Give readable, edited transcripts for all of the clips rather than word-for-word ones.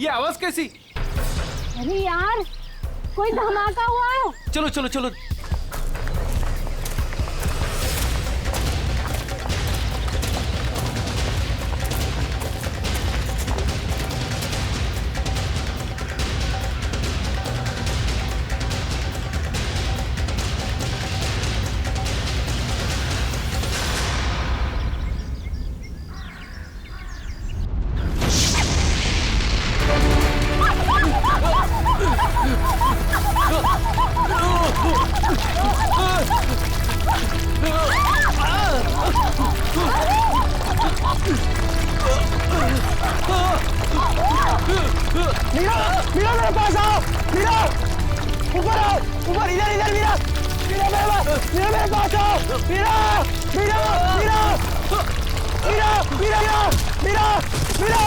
ये आवाज कैसी? अरे यार, कोई धमाका हुआ है। चलो चलो चलो। मीरा, मीरा मेरे पास आओ। मीरा, ऊपर आओ, ऊपर, इधर इधर। मीरा, मीरा मेरे पास आओ। मीरा, मीरा, मीरा, मीरा, मीरा, मीरा, मीरा, मीरा,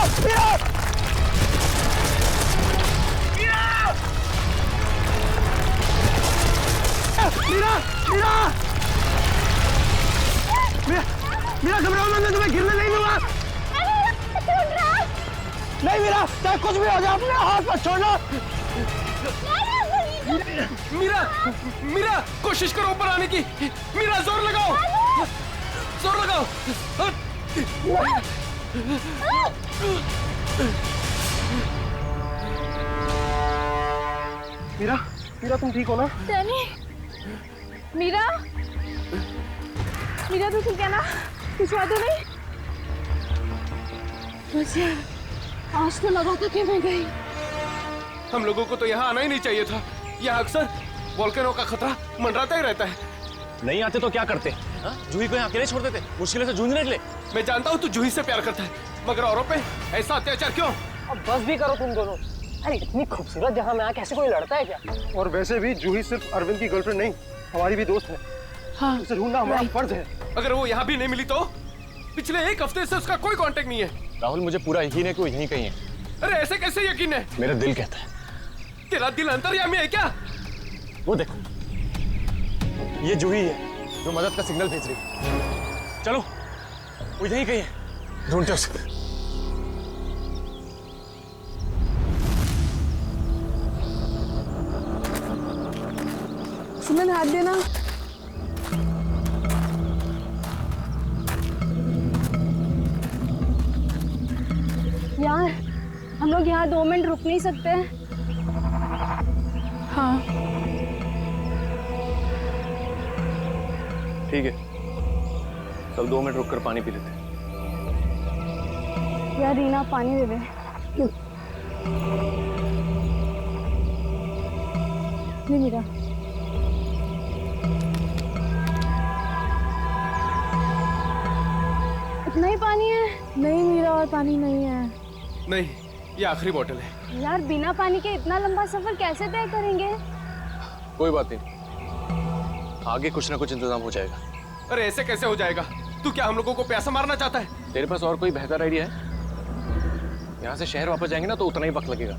मीरा, मीरा, मीरा, घबराओ मत, मैं तुम्हें गिरने नहीं दूंगा। नहीं मीरा, चाहे कुछ भी हो जाए अपने हाथ पर छोड़ना। मीरा, मीरा, कोशिश करो ऊपर आने की। मीरा, जोर लगाओ, जोर लगाओ। मीरा, मीरा तुम ठीक हो ना? डैनी, मीरा, मीरा तू ठीक है ना? कुछ बात नहीं? मुझे आज तो लगा था कि मैं गई। हम लोगों को तो यहाँ आना ही नहीं चाहिए था। यहाँ अक्सर वोल्केनो का खतरा मंडराता ही रहता है। नहीं आते तो क्या करते? जूही को यहाँ अकेले छोड़ देते, मुश्किल से जूझने के लिए। मैं जानता हूँ तू जूही से प्यार करता है, मगर औरों पे ऐसा अत्याचार क्यों? अब बस भी करो तुम दोनों। अरे इतनी खूबसूरत जहाँ में कैसे कोई लड़ता है क्या? और वैसे भी जूही सिर्फ अरविंद की गर्लफ्रेंड नहीं, हमारी भी दोस्त है। हाँ, उसे ढूंढना हमारा फर्ज है। अगर वो यहाँ भी नहीं मिली तो? पिछले एक हफ्ते से उसका कोई कांटेक्ट नहीं है। राहुल, मुझे पूरा यकीन है कि वो यहीं कहीं है। अरे ऐसे कैसे यकीन है? मेरा दिल कहता है। तेरा दिल अंतर्यामी है क्या? वो देखो, ये जूही है जो मदद का सिग्नल भेज रही है। चलो, वो यहीं कहीं है, ढूंढते उसे। सुमन, हाथ देना। यार, हम लोग यहाँ 2 मिनट रुक नहीं सकते? हाँ। ठीक है, तब 2 मिनट रुककर पानी पी लेते। यार रीना, पानी दे दे। नहीं मीरा। इतना ही पानी है? नहीं मीरा, और पानी नहीं है। नहीं, ये आखिरी बोतल है। यार बिना पानी के इतना लंबा सफर कैसे तय करेंगे? कोई बात नहीं, आगे कुछ ना कुछ इंतजाम हो जाएगा। अरे ऐसे कैसे हो जाएगा? तू क्या हम लोगों को प्यासा मारना चाहता है? तेरे पास और कोई बेहतर आइडिया है? यहाँ से शहर वापस जाएंगे ना तो उतना ही वक्त लगेगा।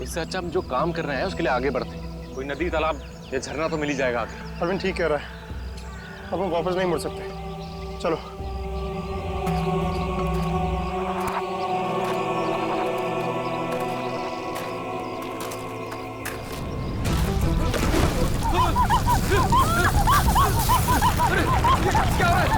इससे अच्छा हम जो काम कर रहे हैं उसके लिए आगे बढ़ते हैं। कोई नदी, तालाब या झरना तो मिल ही जाएगा आगे। अरविंद ठीक कह रहा है, अब हम वापस नहीं मुड़ सकते। चलो। क्या हो रहा है?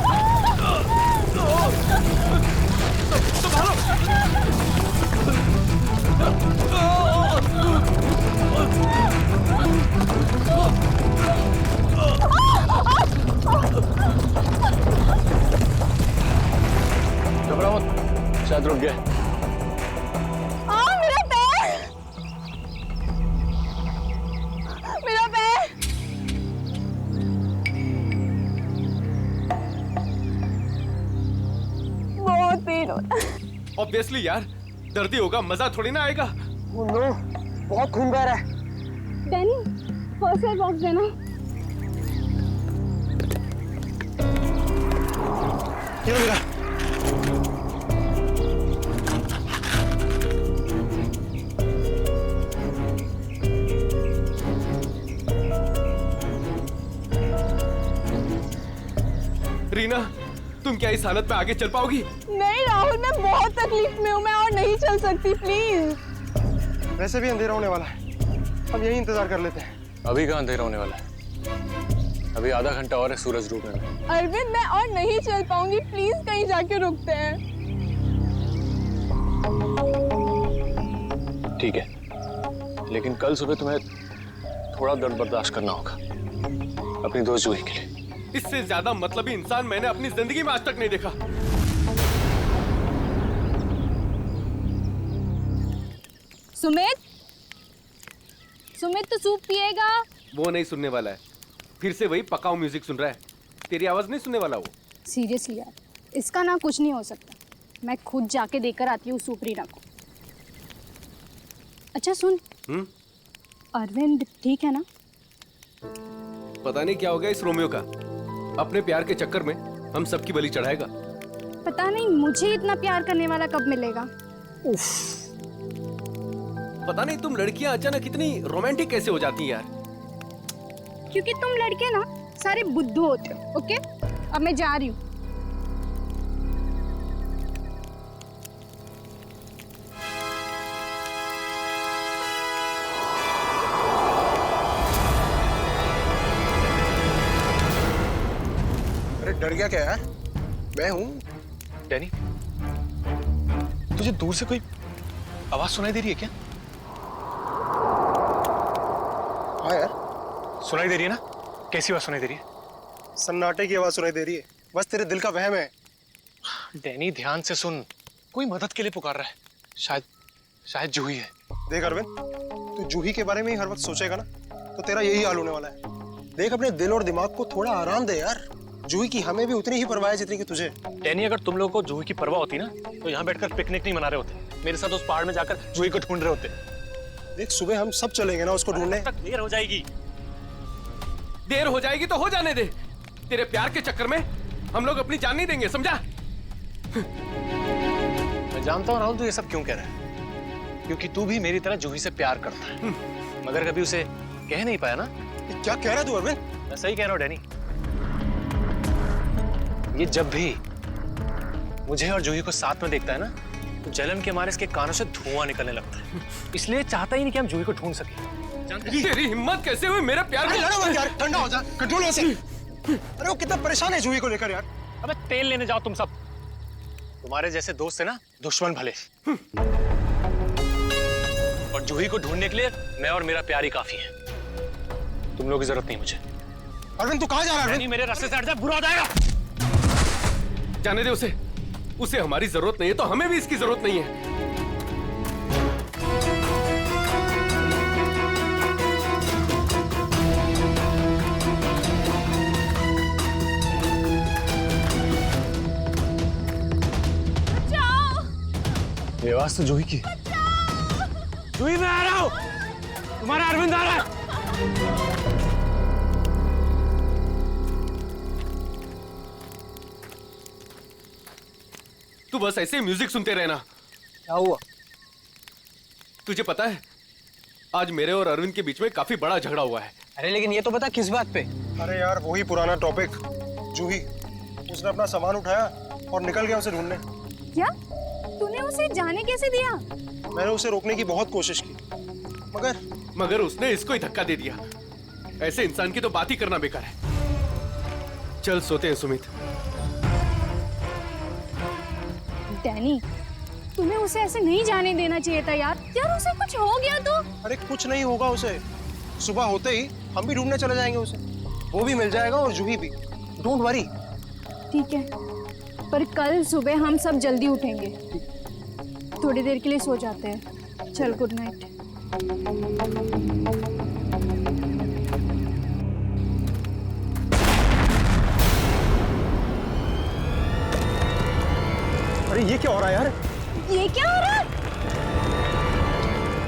घबराओ मत, शायद रुक गया। मेरा पैर, मेरा पैर। बहुत पेन हो रहा है। ऑब्वियसली यार, दर्दी होगा, मजा थोड़ी ना आएगा। ओह नो, बहुत खून बह रहा है। डैनी, फर्स्ट एड बॉक्स देना। ये लो मीरा। रीना, तुम क्या इस हालत में आगे चल पाओगी? नहीं राहुल, मैं बहुत तकलीफ में हूँ, मैं और नहीं चल सकती, प्लीज। वैसे भी अंधेरा होने वाला है, अब यही इंतजार कर लेते हैं। अभी कहाँ अंधेरा होने वाला है? अभी आधा घंटा और है सूरज डूबने में। अरविंद मैं और नहीं चल पाऊंगी, प्लीज कहीं जाके रुकते हैं। ठीक है, लेकिन कल सुबह तुम्हें थोड़ा दर्द बर्दाश्त करना होगा अपनी दोस्त जूही के लिए। इससे ज्यादा मतलबी इंसान मैंने अपनी जिंदगी में आज तक नहीं देखा। सुमित, सुमित तो सूप पिएगा? वो नहीं सुनने वाला है, फिर से वही पकाऊ म्यूजिक सुन रहा है। तेरी आवाज नहीं सुनने वाला वो। सीरियसली यार, इसका ना कुछ नहीं हो सकता। मैं खुद जाके देकर आती हूँ सुप्रीना को। अच्छा सुन, अरविंद ठीक है ना? पता नहीं क्या हो गया इस रोमियो का, अपने प्यार के चक्कर में हम सबकी बलि चढ़ाएगा। पता नहीं मुझे इतना प्यार करने वाला कब मिलेगा। उफ। पता नहीं तुम लड़कियां अचानक इतनी रोमांटिक कैसे हो जाती हैं यार। क्योंकि तुम लड़के ना सारे बुद्धू होते हो। ओके, अब मैं जा रही हूँ। अरे डर गया क्या यार? मैं हूँ। डैनी, तुझे दूर से कोई आवाज सुनाई दे रही है क्या? हाँ यार, सुनाई दे रही है ना? कैसी आवाज सुनाई दे रही है? सन्नाटे की आवाज सुनाई दे रही है। बस तेरे दिल का वहम है। डैनी ध्यान से सुन, कोई मदद के लिए पुकार रहा है। शायद जूही है। देख अरविंद, तू जूही के बारे में ही हर वक्त सोचेगा ना, तो तेरा यही हाल होने वाला है। देख अपने दिल और दिमाग को थोड़ा आराम दे यार। जूही की हमें भी उतनी ही परवाह है जितनी कि तुझे। डैनी, अगर तुम लोगों को जूही की परवाह होती ना, तो यहाँ बैठकर पिकनिक नहीं मना रहे होते, मेरे साथ उस पहाड़ में जाकर जूही को ढूंढ रहे होते। देख सुबह हम सब चलेंगे ना उसको ढूंढने। तक देर हो जाएगी। देर हो जाएगी तो हो जाने दे। तेरे प्यार के चक्कर में हम लोग अपनी जान नहीं देंगे, समझा? मैं जानता हूँ राहुल तू ये सब क्यों कह रहा है, क्योंकि तू भी मेरी तरह जूही से प्यार करता है, मगर कभी उसे कह नहीं पाया ना। क्या कह रहा है तू अरविंद? मैं सही कह रहा हूँ डैनी। ये जब भी मुझे और जूही को साथ में देखता है ना, तो जलन के मारे इसके कानों से धुआं निकलने लगता है। इसलिए चाहता ही नहीं कि हम जूही को ढूंढ सकें। तेरी हिम्मत कैसे हुई मेरे प्यार अरे में? लड़ो मत यार, ठंडा हो जा, कंट्रोल हो से। अरे वो कितना परेशान है जूही को लेकर यार। अबे तेल लेने जाओ तुम सब। तुम्हारे जैसे दोस्त है ना, दुश्मन भले। और जूही को ढूंढने के लिए मैं और मेरा प्यार ही काफी है। तुम लोगों की जरूरत नहीं मुझे। अरविंद तू कहाँ जा रहा है? मेरे रास्ते से हट जा, बुरा हो जाएगा। जाने दे उसे। उसे हमारी जरूरत नहीं है तो हमें भी इसकी जरूरत नहीं है। ये आवाज तो जूही की। जूही मैं आ रहा हूं, तुम्हारा अरविंद आ रहा है। तू बस ऐसे म्यूजिक सुनते रहना। क्या हुआ? तुझे पता है आज मेरे और अरविंद के बीच में काफी बड़ा झगड़ा हुआ है। अरे लेकिन ये तो बता किस बात पे? अरे यार वही पुराना टॉपिक। जूही, उसने अपना सामान उठाया और निकल गया उसे ढूंढने। क्या? तूने उसे जाने कैसे दिया? मैंने उसे रोकने की बहुत कोशिश की, मगर उसने इसको ही धक्का दे दिया। ऐसे इंसान की तो बात ही करना बेकार है। चल सोते हैं सुमित। डैनी, तुम्हें उसे ऐसे नहीं जाने देना चाहिए था यार। यार उसे कुछ हो गया तो? अरे कुछ नहीं होगा उसे। सुबह होते ही हम भी ढूंढने चले जाएंगे उसे। वो भी मिल जाएगा और जूही भी। Don't worry. ठीक है, पर कल सुबह हम सब जल्दी उठेंगे। थोड़ी देर के लिए सो जाते हैं। चल गुड नाइट। अरे ये क्या हो रहा है यार? ये क्या हो रहा है?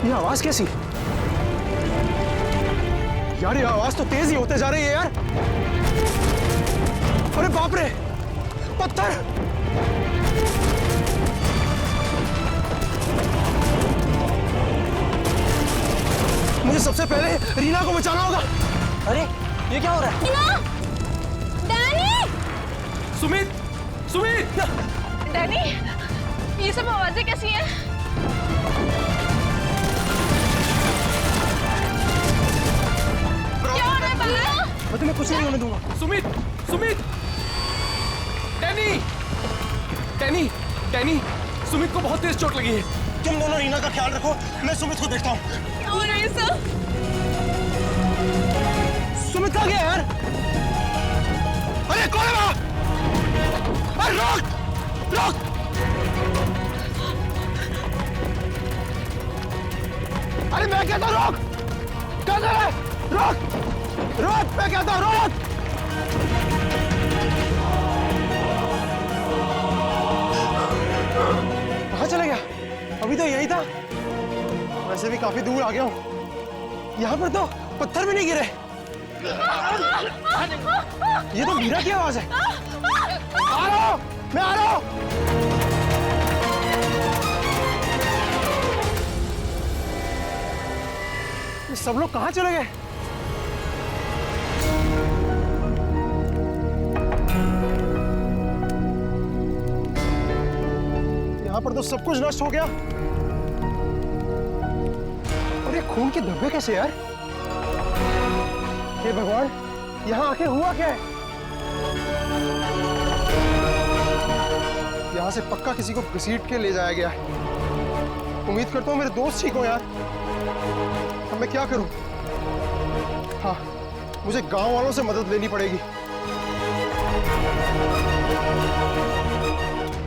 ये आवाज कैसी? यार ये आवाज तो तेज ही होते जा रही है यार। अरे बाप रे, पत्थर! मुझे सबसे पहले रीना को बचाना होगा। अरे ये क्या हो रहा है? डैनी! सुमित, सुमित! डैनी, ये सब आवाजें कैसी हैं? तुम्हें कुछ नहीं होने दूंगा। Sumit, Sumit, Danny, Danny, Danny, Sumit को बहुत तेज चोट लगी है। तुम दोनों रीना का ख्याल रखो, मैं सुमित को देखता हूँ। सुमित कहाँ गया यार? अरे कौन है वहाँ? अरे रोक, रोक! अरे मैं कहता हूँ रोक! कहाँ जा रहा है? रोक! रोक! मैं कहता हूँ रोक! कहाँ चले गया? अभी तो यही था। वैसे भी काफी दूर आ गया हूँ। यहाँ पर तो पत्थर भी नहीं गिरे। ये तो मीरा की आवाज है। आ रहा हूँ, मैं आ रहा हूँ। ये सब लोग कहाँ चले गए? यहाँ पर तो सब कुछ नष्ट हो गया। और ये खून के धब्बे कैसे यार? हे भगवान, यहाँ आके हुआ क्या है? यहाँ से पक्का किसी को घसीट के ले जाया गया है। उम्मीद करता हूँ मेरे दोस्त ठीक हो यार। अब मैं क्या करूँ? हाँ, मुझे गांव वालों से मदद लेनी पड़ेगी।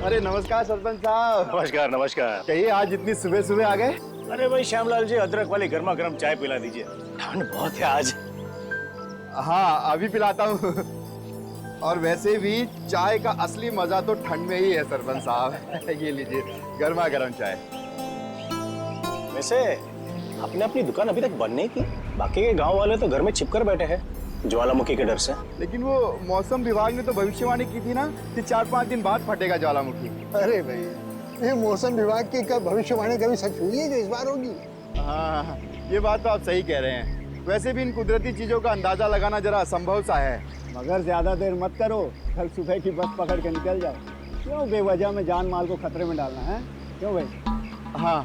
अरे नमस्कार सरपंच साहब। नमस्कार नमस्कार। कहिए आज इतनी सुबह सुबह आ गए? अरे भाई श्यामलाल जी, अदरक वाली गर्मा गर्म चाय पिला दीजिए, ठंड बहुत है आज। हाँ अभी पिलाता हूँ। और वैसे भी चाय का असली मजा तो ठंड में ही है सरपंच साहब। ये लीजिए गर्मा गर्म चाय। वैसे आपने अपनी दुकान अभी तक बंद नहीं की? बाकी के गांव वाले तो घर में छिपकर बैठे हैं ज्वालामुखी के डर से। लेकिन वो मौसम विभाग ने तो भविष्यवाणी की थी ना कि 4-5 दिन बाद फटेगा ज्वालामुखी। अरे भाई, ये मौसम विभाग की भविष्यवाणी कभी सच हुई है जो इस बार होगी? हाँ ये बात तो आप सही कह रहे हैं। वैसे भी इन कुदरती चीजों का अंदाजा लगाना जरा असंभव सा है। मगर ज्यादा देर मत करो, कल सुबह की बस पकड़ के निकल जाओ। क्यों बेवजह में जान माल को खतरे में डालना है? क्यों भाई? हाँ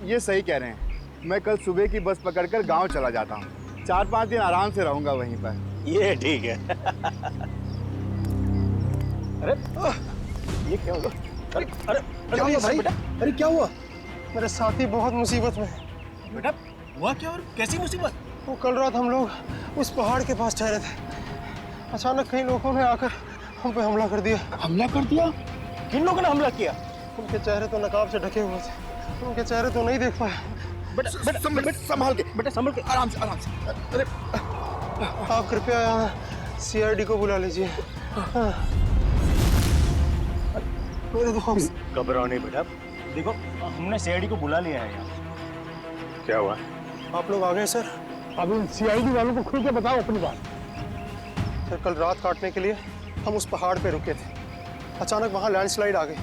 ये सही कह रहे हैं। मैं कल सुबह की बस पकड़कर गांव चला जाता हूँ। 4-5 दिन आराम से रहूंगा वहीं पर। ये ठीक है। अरे ये क्या हुआ? अरे अरे क्या हुआ भाई? अरे क्या हुआ? मेरे साथी बहुत मुसीबत में। बेटा हुआ क्या और कैसी मुसीबत? वो कल रात हम लोग उस पहाड़ के पास ठहरे थे। अचानक कई लोगों ने आकर हम पे हमला कर दिया। हमला कर दिया? किन लोगों ने हमला किया? उनके चेहरे तो नकाब से ढके हुए थे। उनके चेहरे तो नहीं देख पाए। बेटा संभाल के, बेटा संभल के, आराम से आराम से। अरे आप कृपया यहाँ CID को बुला लीजिए। मेरे दोस्त। घबराओ नहीं बेटा, देखो हमने CID को बुला लिया है यहाँ। क्या हुआ? आप लोग आ गए सर? अब उन CID वालों को खुल के बताओ अपनी बात। सर कल रात काटने के लिए हम उस पहाड़ पे रुके थे। अचानक वहाँ लैंडस्लाइड आ गई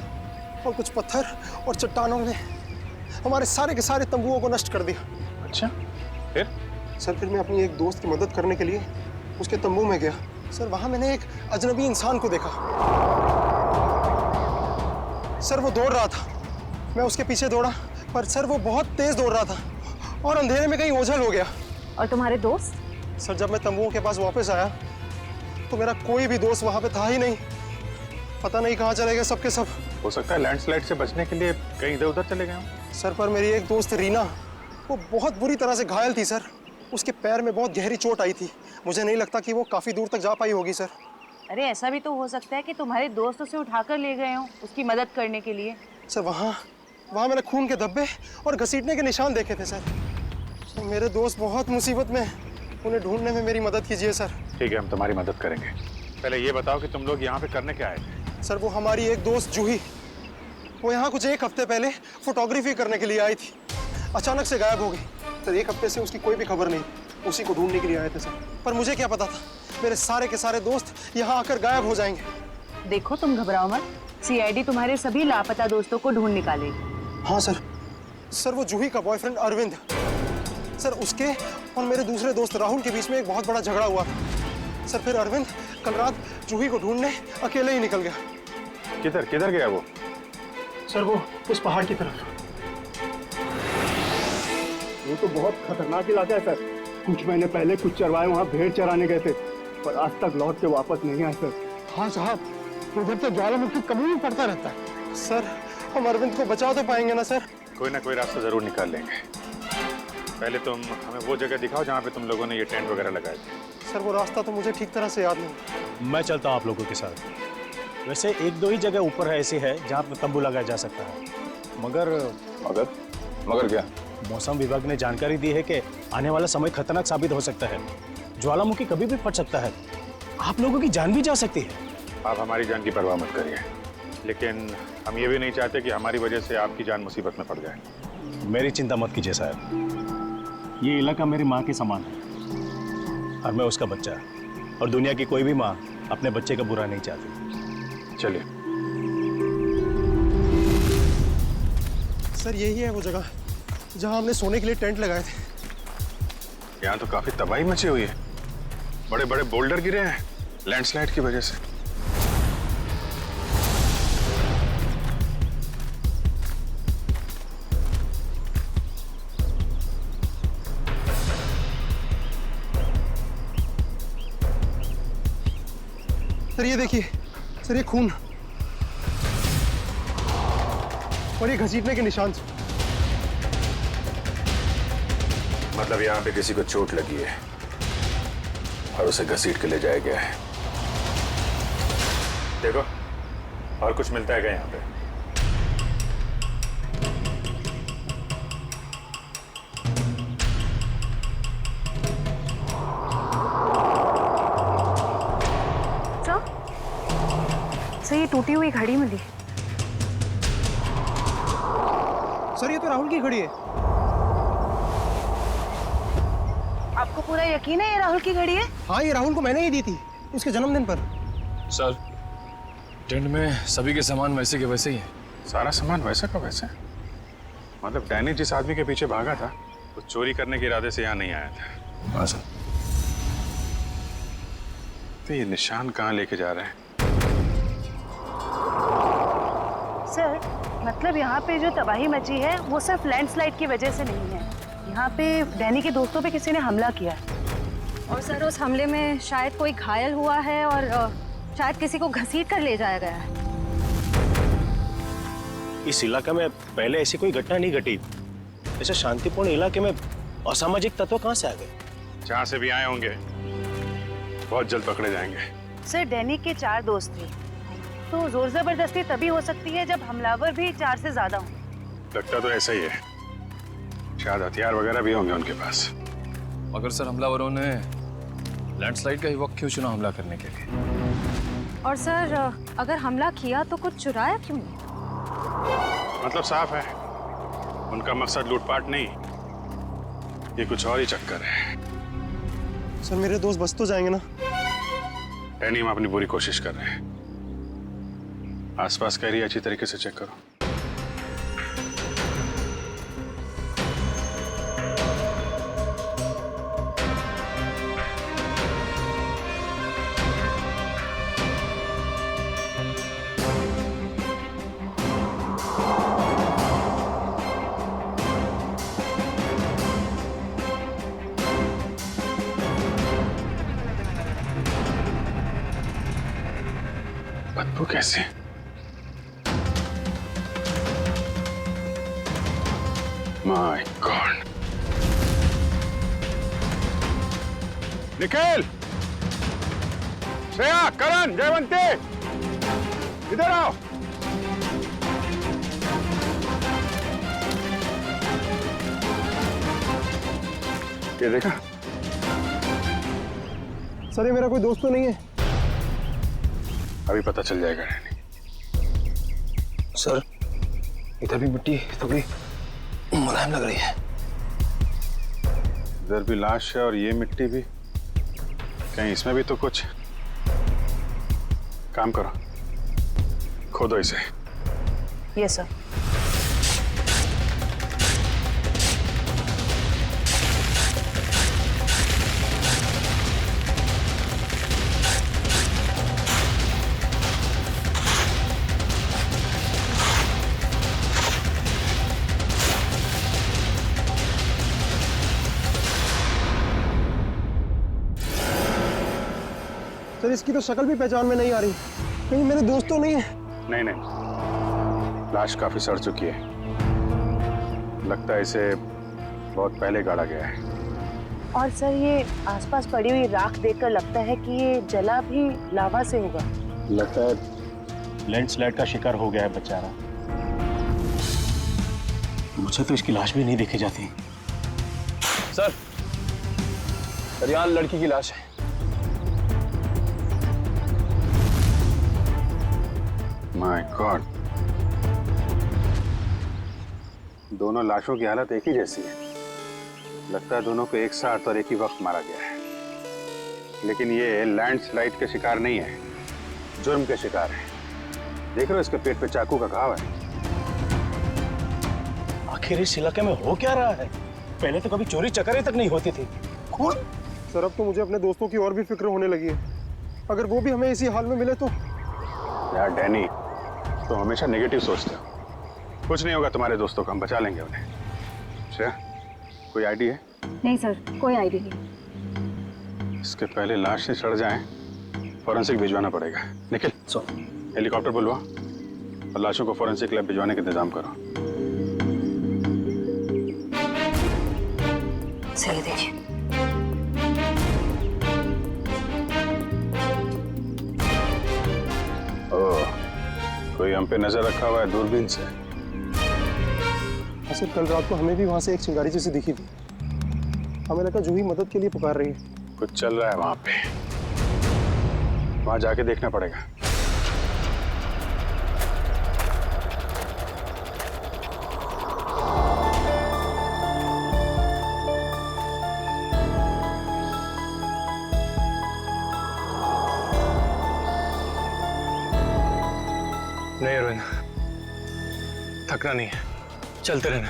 और कुछ पत्थर और चट्टानों ने हमारे सारे के सारे तंबुओं को नष्ट कर दिया। अच्छा फिर? सर फिर मैं अपनी एक दोस्त की मदद करने के लिए उसके तंबू में गया। सर वहाँ मैंने एक अजनबी इंसान को देखा। सर वो दौड़ रहा था, मैं उसके पीछे दौड़ा, पर सर वो बहुत तेज दौड़ रहा था और अंधेरे में कहीं ओझल हो गया। और तुम्हारे दोस्त? सर जब मैं तंबुओं के पास वापस आया तो मेरा कोई भी दोस्त वहाँ पे था ही नहीं। पता नहीं कहाँ चले गए सबके सब। हो सकता है लैंडस्लाइड से बचने के लिए कहीं इधर उधर चले गए हों। सर पर मेरी एक दोस्त रीना, वो बहुत बुरी तरह से घायल थी सर। उसके पैर में बहुत गहरी चोट आई थी। मुझे नहीं लगता कि वो काफी दूर तक जा पाई होगी सर। अरे ऐसा भी तो हो सकता है कि तुम्हारे दोस्त उसे उठाकर ले गए हों उसकी मदद करने के लिए। सर वहाँ मैंने खून के धब्बे और घसीटने के निशान देखे थे सर। मेरे दोस्त बहुत मुसीबत में, उन्हें ढूंढने में मेरी मदद कीजिए सर। ठीक है, हम तुम्हारी मदद करेंगे। पहले ये बताओ कि तुम लोग यहाँ पे करने क्या आए थे? सर वो हमारी एक दोस्त जूही, वो यहाँ कुछ 1 हफ्ते पहले फोटोग्राफी करने के लिए आई थी। अचानक से गायब हो गई। सर 1 हफ्ते से उसकी कोई भी खबर नहीं। उसी को ढूंढने के लिए आए थे सर। पर मुझे क्या पता था मेरे सारे के सारे दोस्त यहाँ आकर गायब हो जाएंगे। देखो तुम घबराओ मत, CID तुम्हारे सभी लापता दोस्तों को ढूंढ निकालेगी। हाँ सर। सर वो जूही का बॉयफ्रेंड अरविंद, सर उसके और मेरे दूसरे दोस्त राहुल के बीच में एक बहुत बड़ा झगड़ा हुआ था। सर फिर अरविंद कल रात जूही को ढूंढने अकेले ही निकल गया। किधर गया वो? सर वो उस पहाड़ की तरफ। वो तो बहुत खतरनाक इलाका है सर। कुछ महीने पहले कुछ चरवाहे वहाँ भेड़ चराने गए थे। पर आज तक लौट के वापस नहीं आए सर। हाँ साहब, उधर तो ज्वालामुखी कभी भी पड़ता रहता है। सर, हम अरविंद को बचा तो पाएंगे ना सर? कोई ना कोई रास्ता जरूर निकाल लेंगे। पहले तुम हमें वो जगह दिखाओ जहाँ पे तुम लोगों ने ये टेंट वगैरह लगाए थे। सर, वो रास्ता तो मुझे ठीक तरह से याद नहीं। मैं चलता हूँ आप लोगों के साथ। वैसे एक दो ही जगह ऊपर है ऐसी है जहाँ पे तंबू लगाया जा सकता है, मगर मगर क्या? मौसम विभाग ने जानकारी दी है कि आने वाला समय खतरनाक साबित हो सकता है। ज्वालामुखी कभी भी फट सकता है, आप लोगों की जान भी जा सकती है। आप हमारी जान की परवाह मत करिए, लेकिन हम ये भी नहीं चाहते कि हमारी वजह से आपकी जान मुसीबत में पड़ जाए। मेरी चिंता मत कीजिए साहब, ये इलाका मेरी माँ के समान है और मैं उसका बच्चा, और दुनिया की कोई भी माँ अपने बच्चे का बुरा नहीं चाहती। चलिए। सर, यही है वो जगह जहाँ हमने सोने के लिए टेंट लगाए थे। यहाँ तो काफी तबाही मची हुई है, बड़े बड़े बोल्डर गिरे हैं लैंडस्लाइड की वजह से। सर, ये देखिए सर, ये खून और ये घसीटने के निशान। मतलब यहाँ पे किसी को चोट लगी है और उसे घसीट के ले जाया गया है। देखो, और कुछ मिलता है क्या यहाँ पे? सर, ये टूटी हुई घड़ी मिली। सर, ये तो राहुल की घड़ी है। आपको पूरा यकीन है ये राहुल की घड़ी है? हाँ, ये राहुल को मैंने ही दी थी उसके जन्मदिन पर। सर, टेंट में सभी के सामान वैसे के वैसे ही है। सारा सामान वैसा का वैसा? मतलब डैनी जिस आदमी के पीछे भागा था वो चोरी करने के इरादे से यहाँ नहीं आया था। हाँ सर। तो ये निशान कहाँ लेके जा रहे हैं? सर, मतलब यहाँ पे जो तबाही मची है वो सिर्फ लैंडस्लाइड की वजह से नहीं है। यहाँ पे डैनी के दोस्तों पे किसी ने हमला किया है। और सर, उस हमले में शायद कोई घायल हुआ है और शायद किसी को घसीट कर ले जाया गया है। इस इलाके में पहले ऐसी कोई घटना नहीं घटी। ऐसे शांतिपूर्ण इलाके में असामाजिक तत्व कहाँ से आ गए? जहाँ से भी आए होंगे बहुत जल्द पकड़े जाएंगे। सर, डैनी के 4 दोस्त थे, तो जोर जबरदस्ती तभी हो सकती है जब हमलावर भी 4 से ज्यादा हों। लगता तो ऐसा ही है, शायद हथियार वगैरह भी होंगे उनके पास। मगर सर, हमलावरों ने लैंडस्लाइड का ही वक्त क्यों चुना हमला करने के लिए? और सर, अगर हमला किया तो कुछ चुराया क्यों नहीं? मतलब साफ है, उनका मकसद लूटपाट नहीं, ये कुछ और ही चक्कर है। सर, मेरे दोस्त बच तो जाएंगे ना? डैनी, हम अपनी पूरी कोशिश कर रहे हैं। आसपास का एरिया अच्छी तरीके से चेक करो। बदबू कैसे? My god! निखिल, श्रेया, करण, जयवंती, इधर आओ। ये देखा? सर, ये मेरा कोई दोस्त तो नहीं है। अभी पता चल जाएगा डैनी। सर, इधर भी मिट्टी थोड़ी मुलायम लग रही है। इधर भी लाश है और ये मिट्टी भी। कहीं इसमें भी तो कुछ। काम करो, खोदो इसे। Yes sir. सर इसकी तो शक्ल भी पहचान में नहीं आ रही, कहीं मेरे दोस्त तो नहीं है? नहीं नहीं, लाश काफी सड़ चुकी है। लगता है इसे बहुत पहले गाड़ा गया है। और सर ये आसपास पड़ी हुई राख देखकर लगता है कि ये जला भी लावा से होगा। लगता है लैंडस्लाइड का शिकार हो गया है बेचारा। मुझे तो इसकी लाश भी नहीं देखी जाती। सर यहाँ लड़की की लाश है। माय गॉड, दोनों लाशों की हालत एक ही जैसी है। लगता है दोनों को एक साथ और एक ही वक्त मारा गया है। लेकिन ये लैंडस्लाइड के शिकार नहीं है, जुर्म के शिकार है। देख रहे हो इसके पेट पे चाकू का घाव है। आखिर इस इलाके में हो क्या रहा है? पहले तो कभी चोरी चकारी तक नहीं होती थी। खून? सर अब तो मुझे अपने दोस्तों की और भी फिक्र होने लगी है। अगर वो भी हमें इसी हाल में मिले तो। यार डैनी, तो हमेशा नेगेटिव सोचते हो। कुछ नहीं होगा तुम्हारे दोस्तों को, हम बचा लेंगे उन्हें। अच्छा, कोई आईडी है? नहीं सर, कोई आईडी नहीं। इसके पहले लाश से सड़ जाए, फॉरेंसिक भिजवाना पड़ेगा। निखिल, हेलीकॉप्टर बुलवा और लाशों को फॉरेंसिक लैब भिजवाने का इंतजाम करो। सही देखिए। ओह, कोई हम पे नजर रखा हुआ है दूरबीन से। ऐसे कल रात को हमें भी वहां से एक चिंगारी जैसी दिखी थी। हमें लगा जूही मदद के लिए पुकार रही है। कुछ चल रहा है वहां पे, वहां जाके देखना पड़ेगा। नहीं अरविंद, थकना नहीं है, चलते रहना।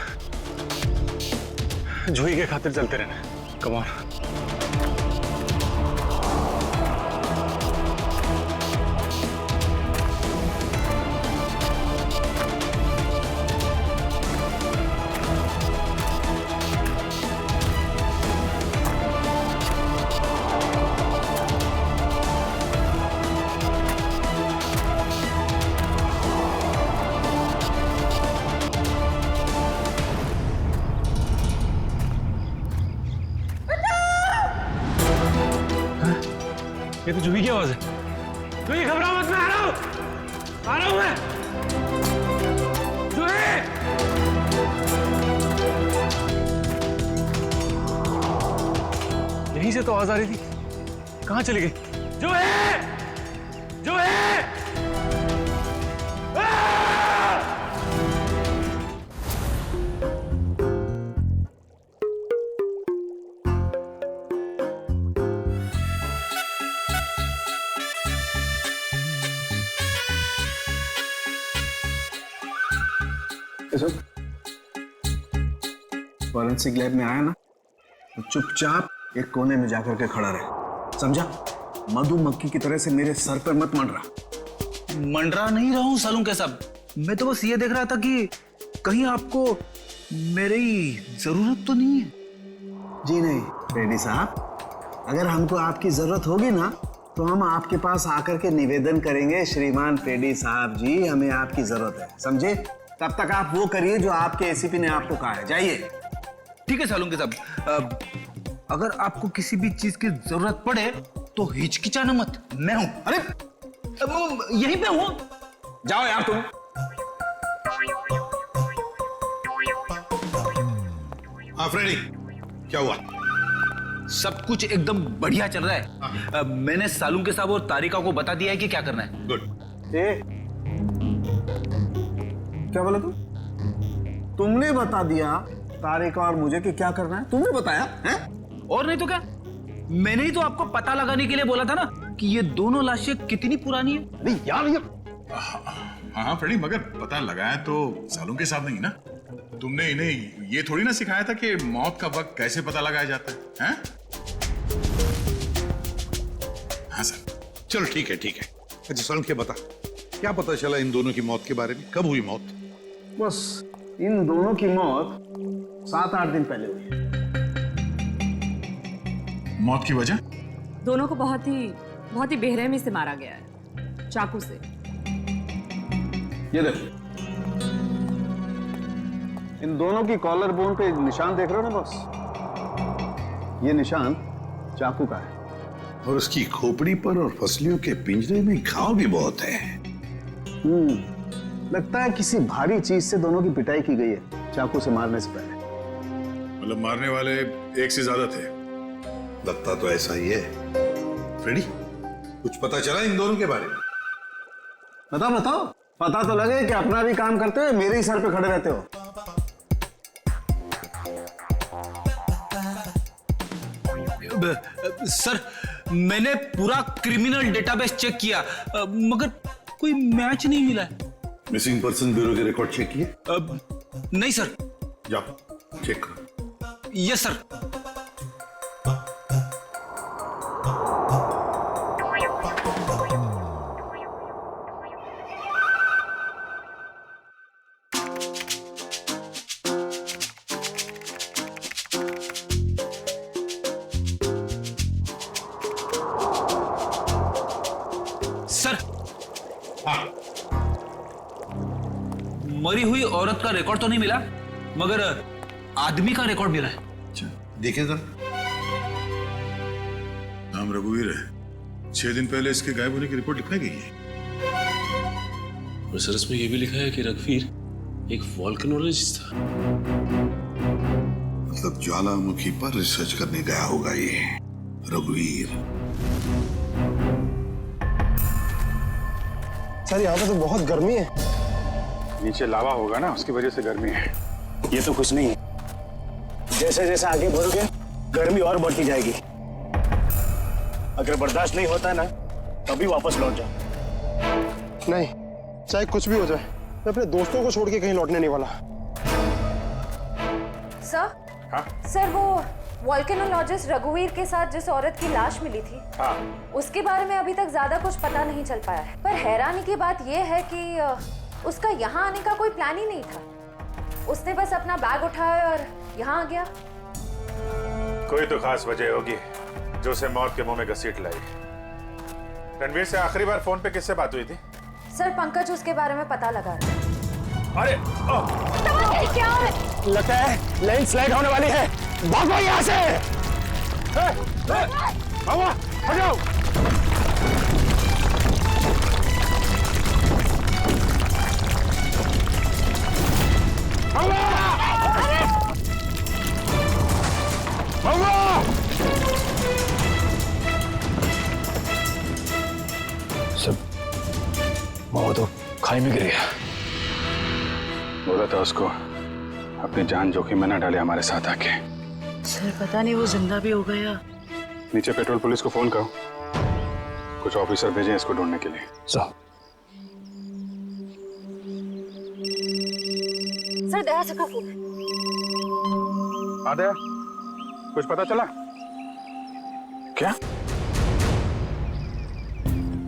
जूही के खातिर चलते रहना। Come on. ये तो जूही की आवाज है। जूही घबराओ मत, मैं आ रहा हूं मैं। जूही! यहीं से तो आवाज आ रही थी, कहां चली गई? जूही! जूही! फॉरेंसिक लैब में आया ना तो चुपचाप एक कोने में जाकर के खड़ा रहे, समझा? मधुमक्खी की तरह से मेरे सर पर मत मंडरा। मंडरा नहीं रहा हूं सालून के साहब, मैं तो बस ये देख रहा था कि कहीं आपको मेरी जरूरत तो नहीं है। जी नहीं रेड्डी साहब, अगर हमको आपकी जरूरत होगी ना तो हम आपके पास आकर के निवेदन करेंगे, श्रीमान पेडी साहब जी हमें आपकी जरूरत है, समझे? तब तक आप वो करिए जो आपके एसीपी ने आपको कहा है, जाइए। ठीक है सालून के साहब, अगर आपको किसी भी चीज की जरूरत पड़े तो हिचकिचाना मत, मैं हूं। अरे यहीं पे हूं, जाओ यार तुम। हाँ फ्रेडी, क्या हुआ? सब कुछ एकदम बढ़िया चल रहा है। मैंने सालून के साहब और तारिका को बता दिया है कि क्या करना है। गुड। क्या बोला तुमने बता दिया तारिका और मुझे कि क्या करना है? तुमने बताया है? और नहीं तो क्या, मैंने ही तो आपको पता लगाने के लिए बोला था ना कि ये दोनों लाशें कितनी पुरानी है। अरे यार ये हाँ फ्रेडी, मगर पता लगाया तो सालून के साथ नहीं ना। तुमने इन्हें ये थोड़ी ना सिखाया था कि मौत का वक्त कैसे पता लगाया जाता है, हैं? हाँ सर, चलो ठीक है ठीक है। अच्छा सालून के बता, क्या पता चला इन दोनों की मौत के बारे में? कब हुई मौत? बस इन दोनों की मौत 7-8 दिन पहले हुई। मौत की वजह? दोनों को बहुत ही बहुत ही बेरहमी से मारा गया है, चाकू से। ये देखो, इन दोनों की कॉलर बोन पे निशान देख रहे हो ना बॉस? ये निशान चाकू का है। और उसकी खोपड़ी पर और फसलियों के पिंजरे में घाव भी बहुत है। लगता है किसी भारी चीज से दोनों की पिटाई की गई है चाकू से मारने से पहले। मतलब मारने वाले एक से ज्यादा थे। लगता तो ऐसा ही है। फ्रेडी, कुछ पता चला इन दोनों के बारे में? बताओ, पता तो लगे कि अपना भी काम करते हुए मेरे ही सर पे खड़े रहते हो। सर, मैंने पूरा क्रिमिनल डेटाबेस चेक किया, मगर कोई मैच नहीं मिला है। मिसिंग पर्सन ब्यूरो के रिकॉर्ड चेक किए? नहीं सर। जाओ चेक करो। Yes sir. सर, मरी हुई औरत का रिकॉर्ड तो नहीं मिला, मगर आदमी का रिकॉर्ड मिला है। अच्छा, देखिए जरा। नाम रघुवीर है। 6 दिन पहले इसके गायब होने की रिपोर्ट लिखाई गई है। और सर, इसमें यह भी लिखा है कि रघुवीर एक वोल्केनोलॉजिस्ट था। मतलब ज्वालामुखी पर रिसर्च करने गया होगा ये रघुवीर। सर, यहाँ पे तो बहुत गर्मी है। नीचे लावा होगा ना, उसकी वजह से गर्मी है। ये तो कुछ नहीं है। जैसे जैसे आगे बढ़ोगे गर्मी और बढ़ती जाएगी। अगर बर्दाश्त नहीं होता है ना, तभी वापस लौट जाओ। नहीं, चाहे कुछ भी हो जाए, मैं अपने दोस्तों को छोड़ के कहीं लौटने नहीं वाला। सर? सर, वो वोल्केनोलॉजिस्ट रघुवीर के साथ जिस औरत की लाश मिली थी, उसके बारे में अभी तक ज्यादा कुछ पता नहीं चल पाया है। पर हैरानी की बात यह है कि उसका यहाँ आने का कोई प्लान ही नहीं था। उसने बस अपना बैग उठाया और यहाँ आ गया। कोई तो खास वजह होगी जो उसे मौत के मुंह में घसीट लाई। रणवीर से आखिरी बार फोन पे किससे बात हुई थी? सर, पंकज उसके बारे में पता लगा रहा है। अरे क्या है? लगता है लैंडस्लाइड होने वाली है। भागो यहाँ से। हटाओ। सब वो तो खाई में गिर गया। बोला था उसको अपनी जान जोखिम में न डाले हमारे साथ आके। सर, पता नहीं वो जिंदा भी हो गया। नीचे पेट्रोल पुलिस को फोन करो, कुछ ऑफिसर भेजें इसको ढूंढने के लिए। सर, दया से का फोन। दया, कुछ पता चला क्या?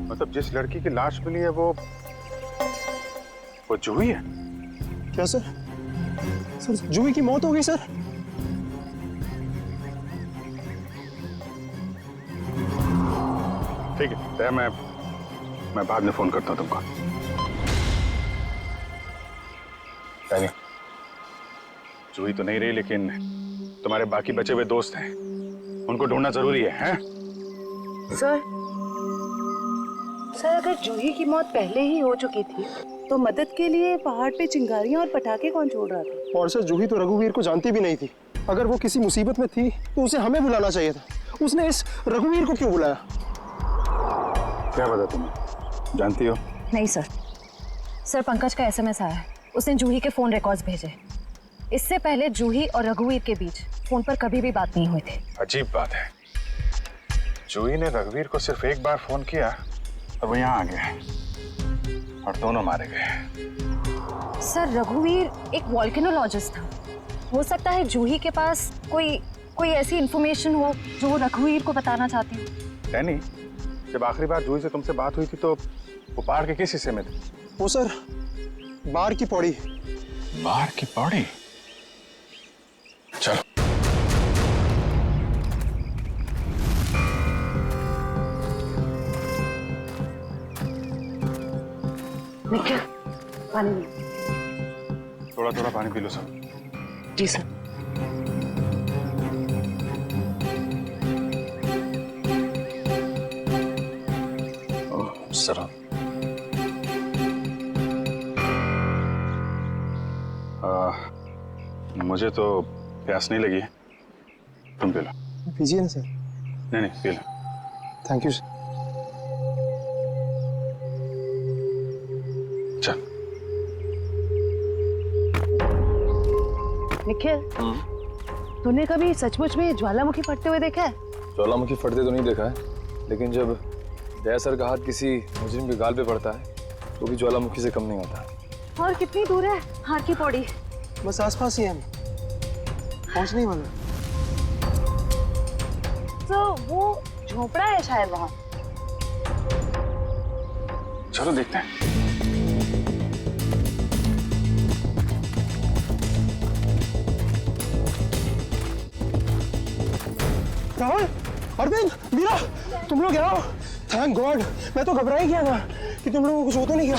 मतलब जिस लड़की की लाश मिली है वो जूही है क्या सर? सर, जूही की मौत हो गई सर। ठीक है, दया, मैं बाद में फोन करता हूं तुमको। दया, जूही तो नहीं रही, लेकिन तुम्हारे बाकी बचे हुए दोस्त हैं, उनको ढूंढना जरूरी है, हैं? सर, अगर जूही की मौत पहले ही हो चुकी थी तो मदद के लिए पहाड़ पे चिंगारियां और पटाखे कौन छोड़ रहा था? और सर, जूही तो रघुवीर को जानती भी नहीं थी। अगर वो किसी मुसीबत में थी तो उसे हमें बुलाना चाहिए था। उसने इस रघुवीर को क्यों बुलाया? क्या पता तुम्हें, जानती हो? नहीं सर। सर, पंकज का एसएमएस आया है। उसने जूही के फोन रिकॉर्ड्स भेजे। इससे पहले जूही और रघुवीर के बीच फोन पर कभी भी बात नहीं हुई थी। अजीब बात है, जूही ने रघुवीर को सिर्फ एक बार फोन किया और वो यहाँ आ गया और दोनों मारे गए। सर, रघुवीर एक वोल्केनोलॉजिस्ट था। हो सकता है जूही के पास कोई ऐसी इंफॉर्मेशन हो जो वो रघुवीर को बताना चाहती हो। डैनी, जब आखिरी बार जूही से तुमसे बात हुई थी तो वो पहाड़ के किस हिस्से में थे? वो सर, बाहर की पौड़ी। बाहर की पौड़ी? चलो। निखिल पानी लो। थोड़ा थोड़ा पानी पी लो सब। जी सर। सर मुझे तो प्यास नहीं लगी है, तुम पी लो। पीजिए ना सर। नहीं नहीं P low. Thank you sir. चल। निखिल तूने कभी सचमुच में ज्वालामुखी फटते हुए देखा है? ज्वालामुखी फटते तो नहीं देखा है, लेकिन जब दया सर का हाथ किसी मुजरिम के गाल पे पड़ता है तो भी ज्वालामुखी से कम नहीं होता। और कितनी दूर है हार की पौड़ी? बस आसपास ही है, हम पहुंचने ही वाले। तो वो झोपड़ा है शायद वहाँ। चलो देखते हैं। राहुल, अरविंद, मीरा, तुम लोग यहाँ हो? थैंक गॉड, मैं तो घबरा ही गया था कि तुम लोगों को कुछ हो तो नहीं गया।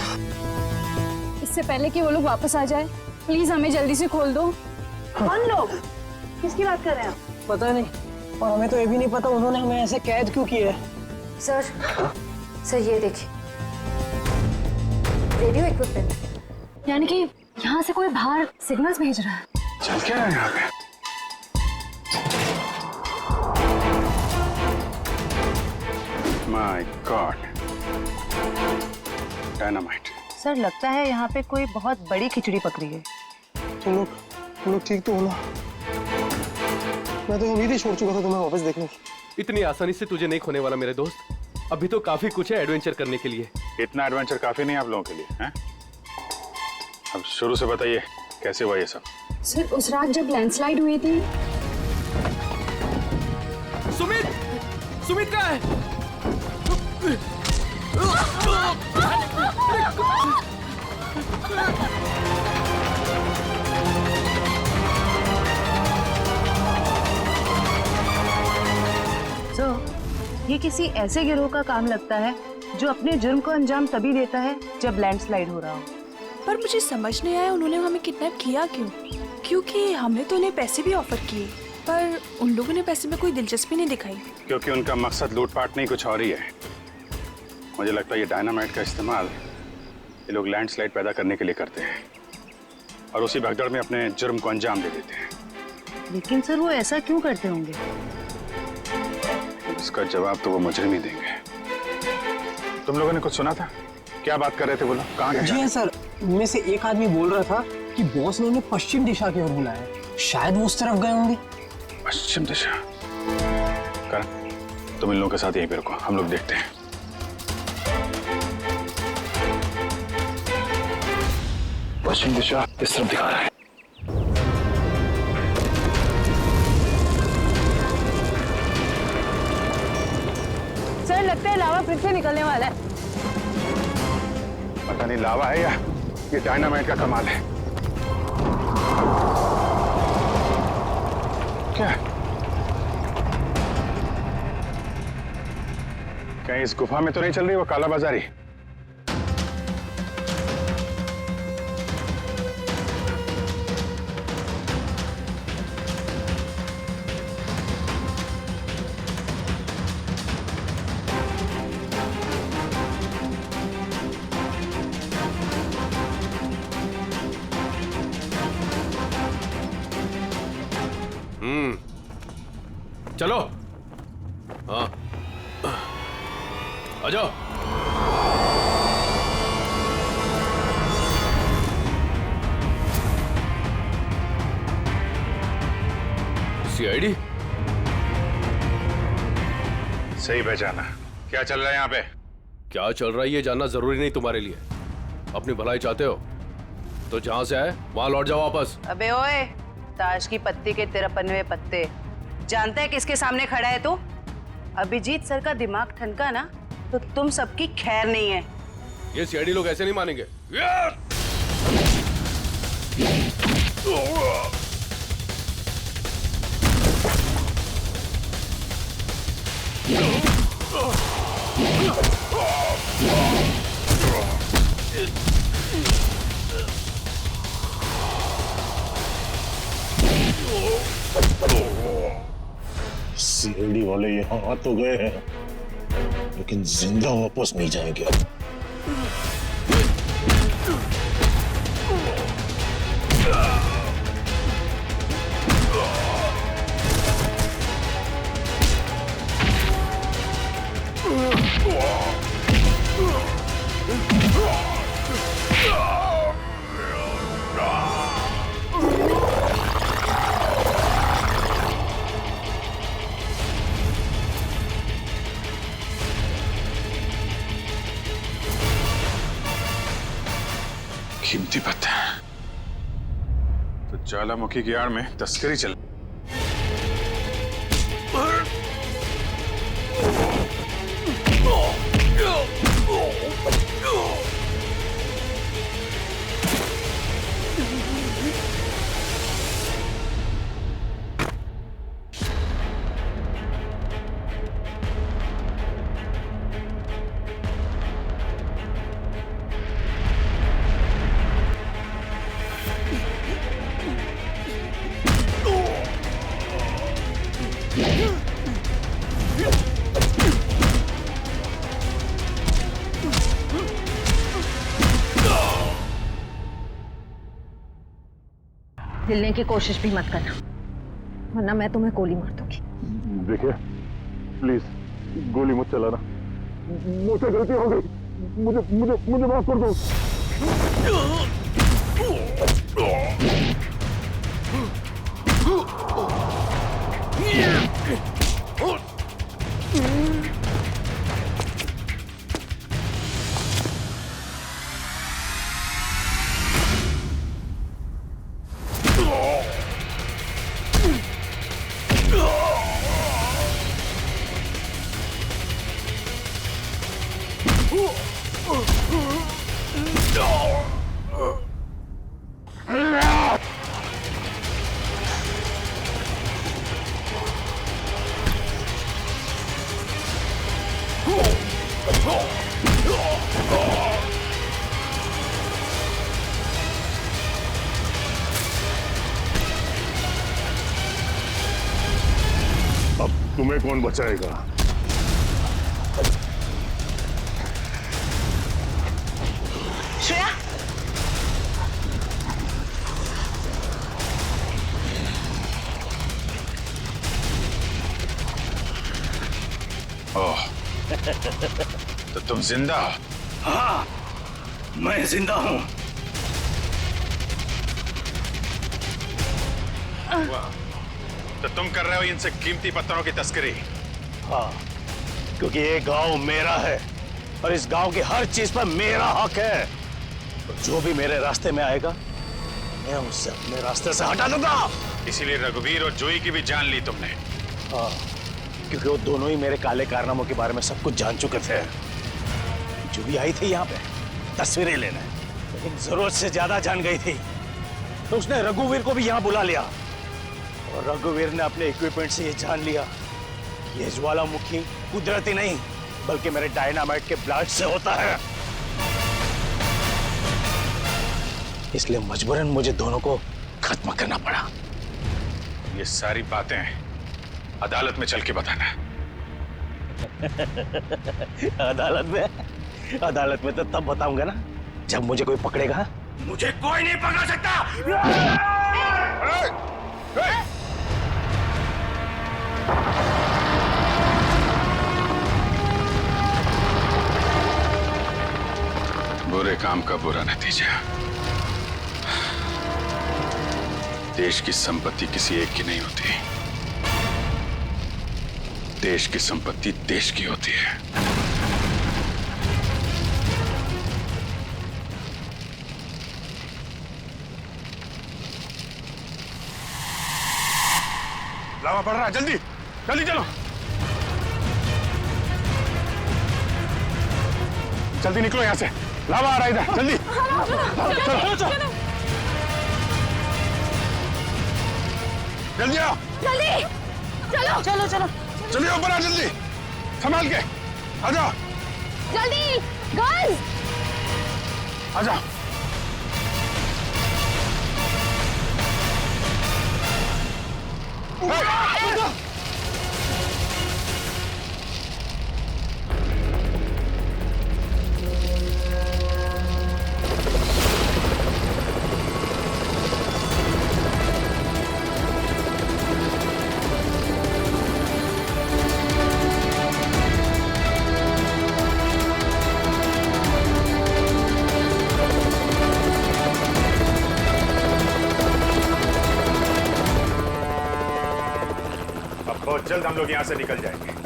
इससे पहले कि वो लोग वापस आ जाए, प्लीज हमें जल्दी से खोल दो। कौन लोग? किसकी बात कर रहे हैं? पता नहीं, और हमें तो ये भी नहीं पता उन्होंने हमें ऐसे कैद क्यों किया है। सर, सर ये देखिए, रेडियो इक्विपमेंट। यानी कि यहाँ से कोई बाहर सिग्नल्स भेज रहा है। चल क्या है यहाँ पे? My God, dynamite. सर लगता है यहाँ पे कोई बहुत बड़ी खिचड़ी पक रही है। तुम लोग ठीक तो हो ना? मैं तो उम्मीद ही छोड़ चुका था तुम्हें वापस देखने की। इतनी आसानी से तुझे नहीं खोने वाला मेरे दोस्त। अभी तो काफी कुछ है एडवेंचर करने के लिए। इतना एडवेंचर काफी नहीं आप लोगों के लिए, हैं? अब शुरू से बताइए कैसे हुआ ये सब? सर उस रात जब लैंडस्लाइड हुई थी। सुमित, सुमित कहाँ है? ये किसी ऐसे गिरोह का काम लगता है जो अपने जुर्म को अंजाम तभी देता है जब लैंडस्लाइड हो रहा हो। पर मुझे समझ नहीं आया उन्होंने हमें किडनैप किया क्यों? क्योंकि हमने तो उन्हें पैसे भी ऑफर किए, पर उन लोगों ने पैसे में कोई दिलचस्पी नहीं दिखाई। क्योंकि उनका मकसद लूटपाट नहीं कुछ और ही है। मुझे लगता है ये डायनामाइट का इस्तेमाल ये लोग लैंडस्लाइड पैदा करने के लिए करते हैं और उसी भगदड़ में अपने जुर्म को अंजाम दे देते हैं। लेकिन सर वो ऐसा क्यों करते होंगे? इसका जवाब तो वो मुजरिम ही देंगे। तुम लोगों ने कुछ सुना था? क्या बात कर रहे थे वो लोग? कहाँ गए? जी हाँ सर, उनमें से एक आदमी बोल रहा था कि बॉस ने उन्हें पश्चिम दिशा की ओर बुलाया है। शायद वो उस तरफ गए होंगे। पश्चिम दिशा? कर, तुम इन लोगों के साथ यहीं पे रुको, हम लोग देखते हैं। पश्चिम दिशा इस तरफ दिखा रहा है। सर लगता है लावा फिर से निकलने वाला है। पता नहीं लावा है या ये डायनामाइट का कमाल है। क्या कहीं इस गुफा में तो नहीं चल रही वो काला बाजारी? चलो। हाँ आ जाओ। सीआईडी सही पहचाना। क्या चल रहा है यहाँ पे? क्या चल रहा है ये जानना जरूरी नहीं तुम्हारे लिए। अपनी भलाई चाहते हो तो जहां से आए वहां लौट जाओ वापस। अबे ओए, ताश की पत्ती के 53वें पत्ते, जानता है किसके सामने खड़ा है तू? अभिजीत सर का दिमाग ठनका ना तो तुम सबकी खैर नहीं है। ये सीआईडी लोग ऐसे नहीं मानेंगे। सीआईडी वाले यहाँ आ तो गए हैं, लेकिन जिंदा वापस नहीं जाएंगे। कीमती पत्थर तो ज्वालामुखी की आड़ में तस्करी चल। हिलने की कोशिश भी मत करना, वरना मैं तुम्हें गोली मार दूंगी। देखिए प्लीज गोली मत चलाना, मुझसे गलती हो गई, मुझे मुझे मुझे माफ कर दो। अब तुम्हें कौन बचाएगा? श्रेया, ओह, तो तुम जिंदा हो? हाँ, मैं जिंदा हूं। तो तुम कर रहे हो इनसे कीमती पत्थरों की तस्करी? हाँ, क्योंकि ये गांव मेरा है और इस गांव की हर चीज पर मेरा हक है। और जो भी मेरे रास्ते में आएगा मैं उसे अपने रास्ते से हटा दूंगा। इसीलिए रघुवीर और जोई की भी जान ली तुमने? हाँ, क्योंकि वो दोनों ही मेरे काले कारनामों के बारे में सब कुछ जान चुके थे। जो भी आई थी यहाँ पे तस्वीरें लेने, लेकिन जरूरत से ज्यादा जान गई थी, तो उसने रघुवीर को भी यहाँ बुला लिया। और रघुवीर ने अपने इक्विपमेंट से ये जान लिया कि ये ज्वालामुखी कुदरती नहीं बल्कि मेरे डायनामाइट के ब्लास्ट से होता है। इसलिए मजबूरन मुझे दोनों को खत्म करना पड़ा। ये सारी बातें अदालत में चल के बताना। अदालत में तो तब बताऊंगा ना जब मुझे कोई पकड़ेगा। मुझे कोई नहीं पकड़ सकता। बुरे काम का बुरा नतीजा। देश की संपत्ति किसी एक की नहीं होती, देश की संपत्ति देश की होती है। लावा पड़ रहा है, जल्दी जल्दी चलो, जल्दी निकलो यहां से, लावा आ रहा है इधर, जल्दी चलो चलो जल्दी आओ, जल्दी चलो चलो चलो जल्दी ऊपर आ, जल्दी संभाल के आ जाओ, जल्दी। गर्ल्स आजा। बहुत जल्द हम लोग यहां से निकल जाएंगे।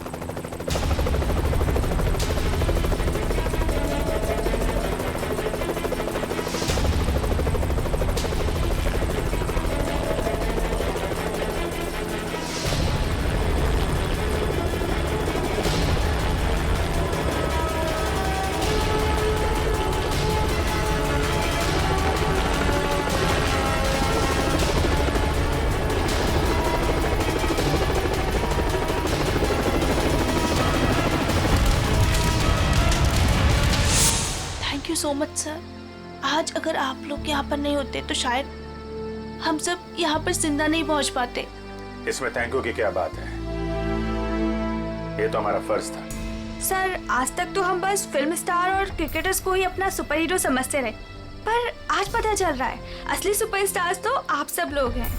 So much sir. आज अगर आप लोग यहाँ पर नहीं होते तो शायद हम सब यहाँ पर जिंदा नहीं पहुँच पाते। इसमें थैंक यू की क्या बात है, ये तो हमारा फर्ज था। सर आज तक तो हम बस फिल्म स्टार और क्रिकेटर्स को ही अपना सुपर हीरो समझते रहे, पर आज पता चल रहा है असली सुपरस्टार्स तो आप सब लोग हैं।